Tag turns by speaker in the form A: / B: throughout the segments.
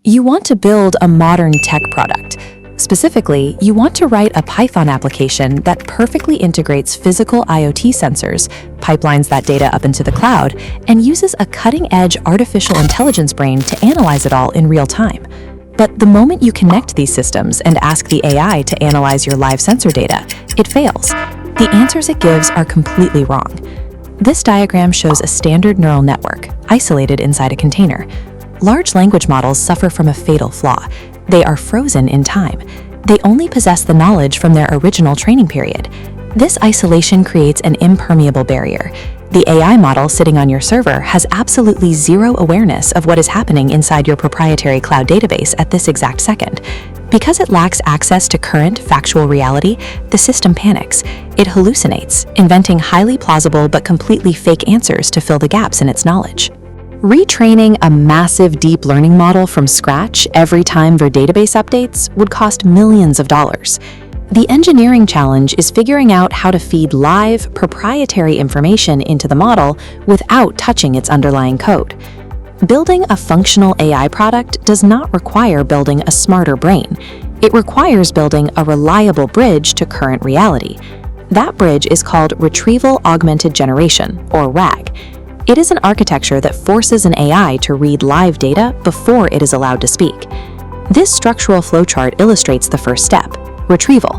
A: You want to build a modern tech product. Specifically, you want to write a Python application that perfectly integrates physical IoT sensors, pipelines that data up into the cloud, and uses a cutting-edge artificial intelligence brain to analyze it all in real time. But the moment you connect these systems and ask the AI to analyze your live sensor data, it fails. The answers it gives are completely wrong. This diagram shows a standard neural network, isolated inside a container. Large language models suffer from a fatal flaw. They are frozen in time. They only possess the knowledge from their original training period. This isolation creates an impermeable barrier. The AI model sitting on your server has absolutely zero awareness of what is happening inside your proprietary cloud database at this exact second. Because it lacks access to current, factual reality, the system panics. It hallucinates, inventing highly plausible but completely fake answers to fill the gaps in its knowledge. Retraining a massive deep learning model from scratch every time their database updates would cost millions of dollars. The engineering challenge is figuring out how to feed live, proprietary information into the model without touching its underlying code. Building a functional AI product does not require building a smarter brain. It requires building a reliable bridge to current reality. That bridge is called Retrieval-Augmented Generation, or RAG. It is an architecture that forces an AI to read live data before it is allowed to speak. This structural flowchart illustrates the first step, retrieval.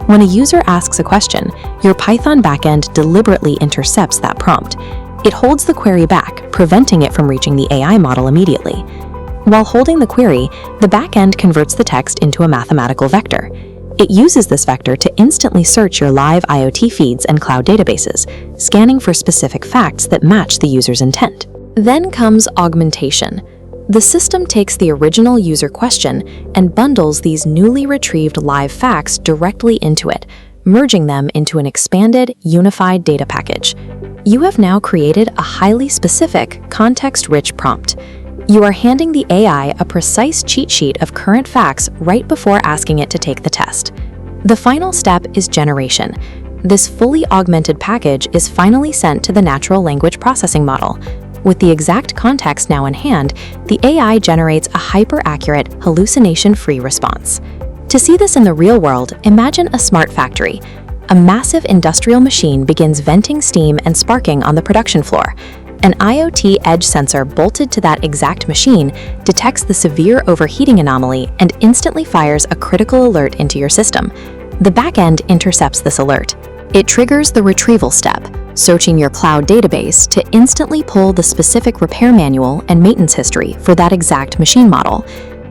A: When a user asks a question, your Python backend deliberately intercepts that prompt. It holds the query back, preventing it from reaching the AI model immediately. While holding the query, the backend converts the text into a mathematical vector. It uses this vector to instantly search your live IoT feeds and cloud databases, scanning for specific facts that match the user's intent. Then comes augmentation. The system takes the original user question and bundles these newly retrieved live facts directly into it, merging them into an expanded, unified data package. You have now created a highly specific, context-rich prompt. You are handing the AI a precise cheat sheet of current facts right before asking it to take the test. The final step is generation. This fully augmented package is finally sent to the natural language processing model. With the exact context now in hand, the AI generates a hyper-accurate, hallucination-free response. To see this in the real world, imagine a smart factory. A massive industrial machine begins venting steam and sparking on the production floor. An IoT edge sensor bolted to that exact machine detects the severe overheating anomaly and instantly fires a critical alert into your system. The backend intercepts this alert. It triggers the retrieval step, searching your cloud database to instantly pull the specific repair manual and maintenance history for that exact machine model.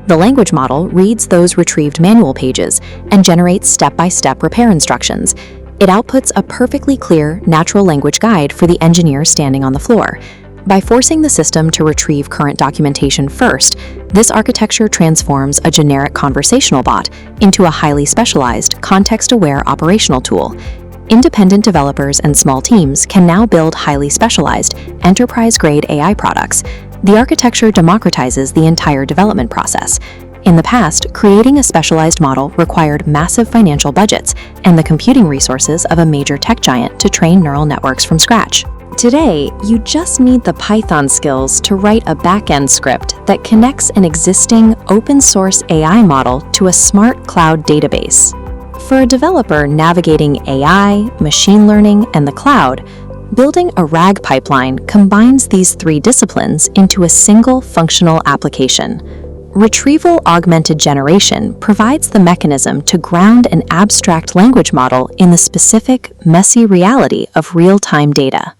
A: The language model reads those retrieved manual pages and generates step-by-step repair instructions. It outputs a perfectly clear, natural language guide for the engineer standing on the floor. By forcing the system to retrieve current documentation first, this architecture transforms a generic conversational bot into a highly specialized, context-aware operational tool. Independent developers and small teams can now build highly specialized, enterprise-grade AI products. The architecture democratizes the entire development process. In the past, creating a specialized model required massive financial budgets and the computing resources of a major tech giant to train neural networks from scratch. Today, you just need the Python skills to write a backend script that connects an existing open-source AI model to a smart cloud database. For a developer navigating AI, machine learning, and the cloud, building a RAG pipeline combines these three disciplines into a single functional application. Retrieval-Augmented Generation provides the mechanism to ground an abstract language model in the specific, messy reality of real-time data.